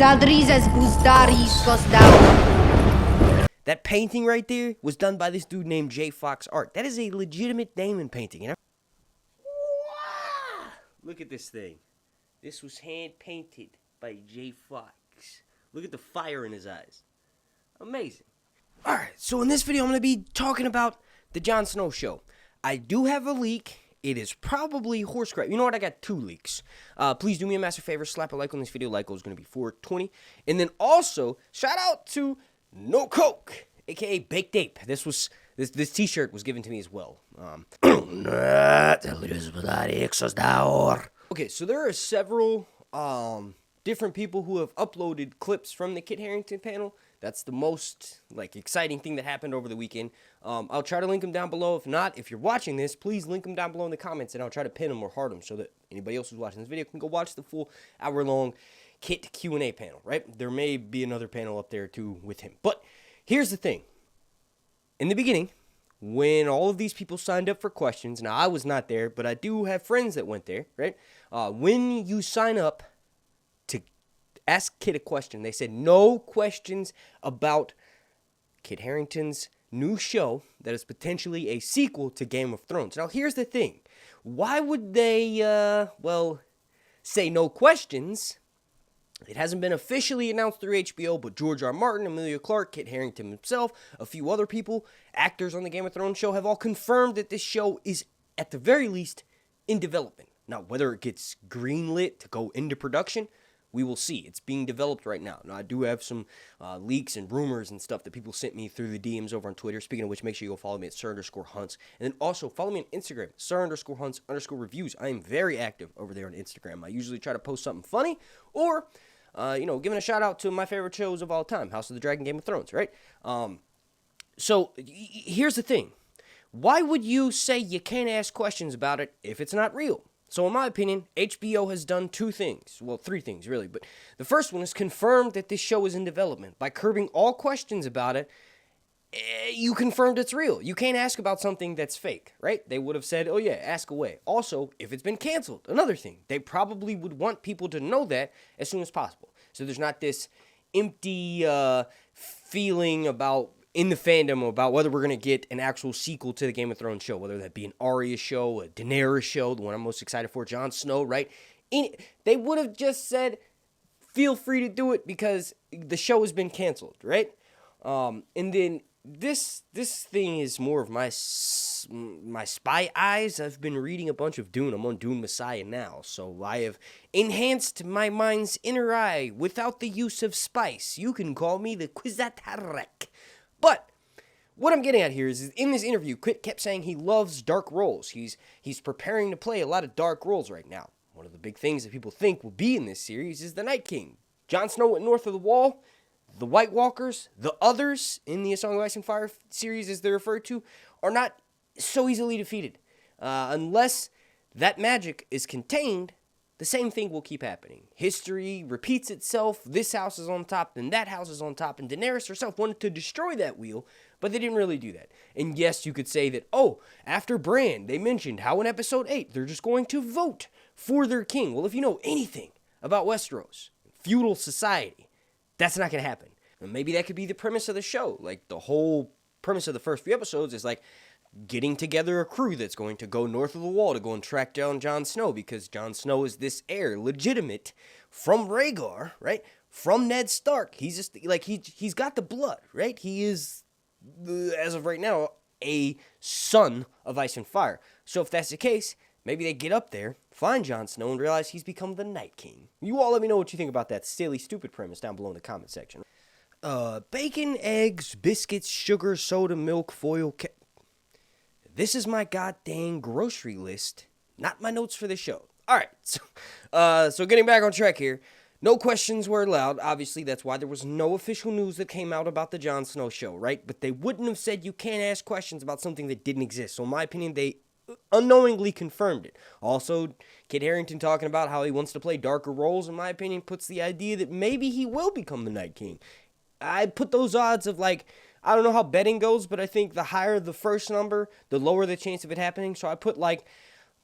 Zaldrizes Buzdaris goes down. That painting right there was done by this dude named J. Fox Art. That is a legitimate Damon painting. You know? Look at this thing. This was hand painted by J. Fox. Look at the fire in his eyes. Amazing. Alright, so in this video I'm going to be talking about the Jon Snow Show. I do have a leak. It is probably horse crap. You know what? I got 2 leaks. Please do me a massive favor. Slap a like on this video. Like goal is going to be 420. And then also, shout out to No Coke, a.k.a. Baked Ape. This t-shirt was given to me as well. Okay, so there are several different people who have uploaded clips from the Kit Harington panel. That's the most exciting thing that happened over the weekend. I'll try to link them down below. If not, if you're watching this, please link them down below in the comments, and I'll try to pin them or heart them so that anybody else who's watching this video can go watch the full hour-long Kit Q&A panel, right? There may be another panel up there, too, with him. But here's the thing. In the beginning, when all of these people signed up for questions, now I was not there, but I do have friends that went there, right? When you sign up to ask Kit a question, they said no questions about Kit Harington's new show that is potentially a sequel to Game of Thrones. Now, here's the thing. Why would they, say no questions? It hasn't been officially announced through HBO, but George R. Martin, Emilia Clarke, Kit Harington himself, a few other people, actors on the Game of Thrones show, have all confirmed that this show is, at the very least, in development. Now, whether it gets greenlit to go into production, we will see. It's being developed right now. Now, I do have some leaks and rumors and stuff that people sent me through the DMs over on Twitter. Speaking of which, make sure you go follow me at Sir_Hunts. And then also follow me on Instagram, Sir_Hunts_reviews. I am very active over there on Instagram. I usually try to post something funny or giving a shout out to my favorite shows of all time, House of the Dragon, Game of Thrones, right? So here's the thing. Why would you say you can't ask questions about it if it's not real? So in my opinion, HBO has done 2 things. Well, 3 things, really. But the first one is confirmed that this show is in development. By curbing all questions about it, you confirmed it's real. You can't ask about something that's fake, right? They would have said, oh yeah, ask away. Also, if it's been canceled, another thing. They probably would want people to know that as soon as possible. So there's not this empty feeling in the fandom about whether we're going to get an actual sequel to the Game of Thrones show, whether that be an Arya show, a Daenerys show, the one I'm most excited for, Jon Snow, right? They would have just said, feel free to do it because the show has been canceled, right? And then this thing is more of my spy eyes. I've been reading a bunch of Dune. I'm on Dune Messiah now, so I have enhanced my mind's inner eye without the use of spice. You can call me the Kwizatarek. But what I'm getting at here is in this interview, Kit kept saying he loves dark roles. He's preparing to play a lot of dark roles right now. One of the big things that people think will be in this series is the Night King. Jon Snow went north of the Wall. The White Walkers, the others in the A Song of Ice and Fire series, as they're referred to, are not so easily defeated. Unless that magic is contained, the same thing will keep happening. History repeats itself. This house is on top, then that house is on top. And Daenerys herself wanted to destroy that wheel, but they didn't really do that. And yes, you could say that, after Breanne, they mentioned how in episode 8, they're just going to vote for their king. Well, if you know anything about Westeros, feudal society, that's not going to happen. And maybe that could be the premise of the show. Like, the whole premise of the first few episodes is getting together a crew that's going to go north of the Wall to go and track down Jon Snow, because Jon Snow is this heir, legitimate, from Rhaegar, right? From Ned Stark. He's just, he's got the blood, right? He is, as of right now, a son of Ice and Fire. So if that's the case, maybe they get up there, find Jon Snow, and realize he's become the Night King. You all let me know what you think about that silly, stupid premise down below in the comment section. Bacon, eggs, biscuits, sugar, soda, milk, foil, This is my goddamn grocery list, not my notes for the show. Alright, so getting back on track here. No questions were allowed. Obviously, that's why there was no official news that came out about the Jon Snow show, right? But they wouldn't have said you can't ask questions about something that didn't exist. So in my opinion, they unknowingly confirmed it. Also, Kit Harington talking about how he wants to play darker roles, in my opinion, puts the idea that maybe he will become the Night King. I put those odds of I don't know how betting goes, but I think the higher the first number, the lower the chance of it happening. So I put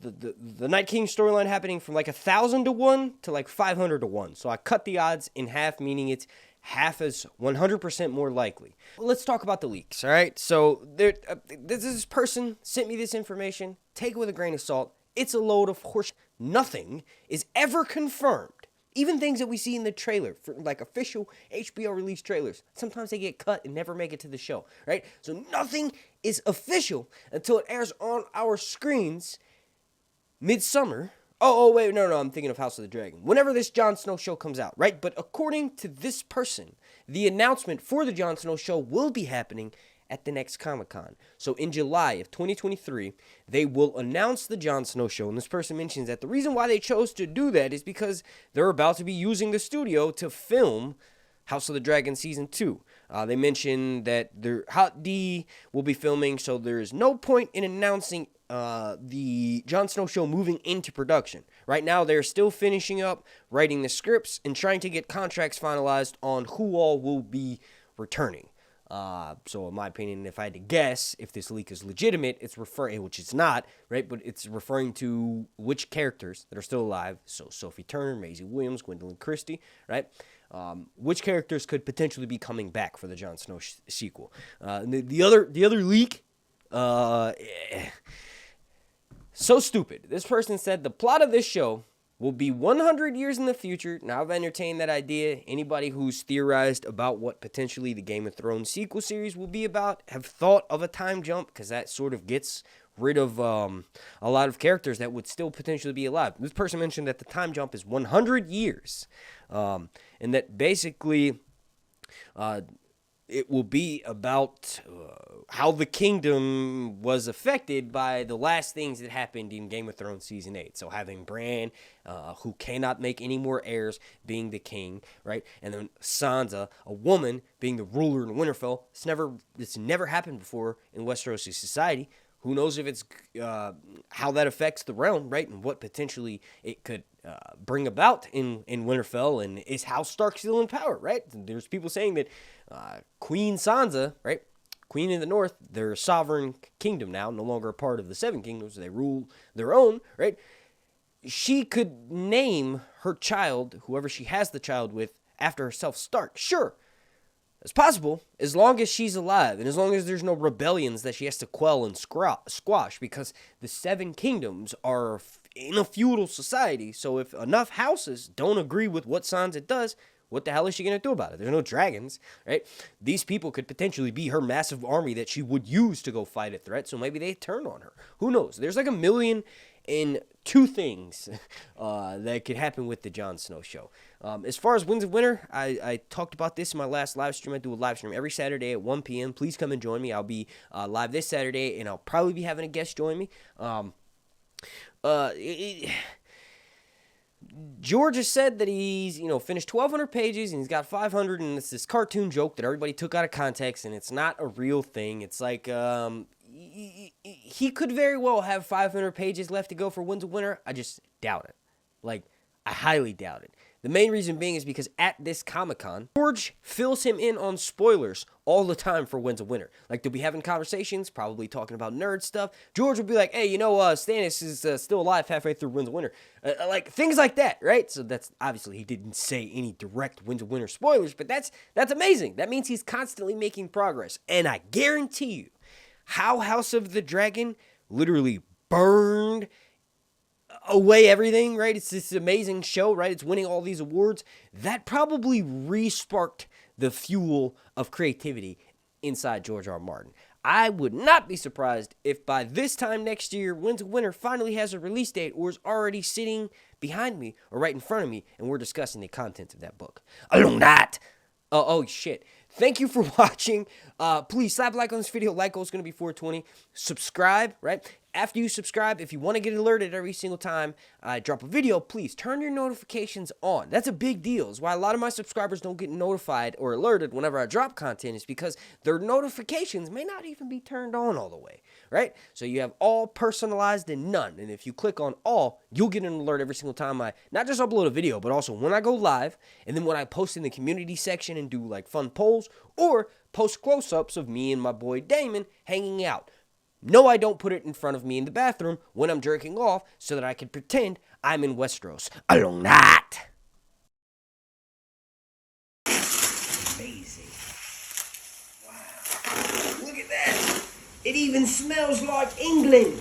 the Night King storyline happening from like 1,000 to 1 to like 500 to 1. So I cut the odds in half, meaning it's half as 100% more likely. Let's talk about the leaks, all right? So this person sent me this information. Take it with a grain of salt. It's a load of horse. Nothing is ever confirmed. Even things that we see in the trailer, for like official HBO release trailers, sometimes they get cut and never make it to the show, right? So nothing is official until it airs on our screens midsummer. Wait, no, I'm thinking of House of the Dragon. Whenever this Jon Snow show comes out, right? But according to this person, the announcement for the Jon Snow show will be happening at the next Comic-Con. So in July of 2023, they will announce the Jon Snow show. And this person mentions that the reason why they chose to do that is because they're about to be using the studio to film House of the Dragon Season 2. They mentioned that Hot D will be filming, so there's no point in announcing the Jon Snow show moving into production. Right now, they're still finishing up writing the scripts and trying to get contracts finalized on who all will be returning. So in my opinion, if I had to guess, if this leak is legitimate, it's referring, which it's not, right? But it's referring to which characters that are still alive. So Sophie Turner, Maisie Williams, Gwendolyn Christie, right? Which characters could potentially be coming back for the Jon Snow sequel? The other leak, so stupid. This person said the plot of this show will be 100 years in the future. Now, I've entertained that idea. Anybody who's theorized about what potentially the Game of Thrones sequel series will be about have thought of a time jump, because that sort of gets rid of a lot of characters that would still potentially be alive. This person mentioned that the time jump is 100 years, and that basically it will be about how the kingdom was affected by the last things that happened in Game of Thrones Season 8. So having Breanne, who cannot make any more heirs, being the king, right? And then Sansa, a woman, being the ruler in Winterfell. It's never happened before in Westerosi society. Who knows if it's how that affects the realm, right? And what potentially it could bring about in Winterfell, and is House Stark still in power, right? There's people saying that Queen Sansa, right? Queen in the North, their sovereign kingdom now, no longer a part of the Seven Kingdoms. They rule their own, right? She could name her child, whoever she has the child with, after herself, Stark. Sure, it's possible, as long as she's alive, and as long as there's no rebellions that she has to quell and squash, because the Seven Kingdoms are in a feudal society, so if enough houses don't agree with what Sansa does, what the hell is she going to do about it? There's no dragons, right? These people could potentially be her massive army that she would use to go fight a threat, so maybe they turn on her. Who knows? There's like 1,000,002 things that could happen with the Jon Snow show. As far as Winds of Winter, I talked about this in my last live stream. I do a live stream every Saturday at 1 p.m. Please come and join me. I'll be live this Saturday, and I'll probably be having a guest join me. George has said that he's, finished 1,200 pages and he's got 500, and it's this cartoon joke that everybody took out of context, and it's not a real thing. It's like, he could very well have 500 pages left to go for Winds of Winter. I just doubt it. Like, I highly doubt it. The main reason being is because at this Comic-Con, George fills him in on spoilers all the time for Winds of Winter. Like, they'll be having conversations, probably talking about nerd stuff. George will be like, hey, Stannis is still alive halfway through Winds of Winter. Like, things like that, right? So that's, obviously, he didn't say any direct Winds of Winter spoilers, but that's amazing. That means he's constantly making progress. And I guarantee you, how House of the Dragon literally burned away everything, right? It's this amazing show, right? It's winning all these awards. That probably re-sparked the fuel of creativity inside George R. R. Martin. I would not be surprised if by this time next year, Winds of Winter finally has a release date or is already sitting behind me or right in front of me, and we're discussing the contents of that book. Along that. Oh, shit. Thank you for watching. Please slap a like on this video. Like goal is going to be 420. Subscribe, right? After you subscribe, if you want to get alerted every single time I drop a video, please turn your notifications on. That's a big deal. It's why a lot of my subscribers don't get notified or alerted whenever I drop content, is because their notifications may not even be turned on all the way, right? So you have all personalized and none. And if you click on all, you'll get an alert every single time I not just upload a video, but also when I go live, and then when I post in the community section and do like fun polls, or post close-ups of me and my boy Damon hanging out. No, I don't put it in front of me in the bathroom when I'm jerking off so that I can pretend I'm in Westeros. Along that. Amazing. Wow. Look at that. It even smells like England.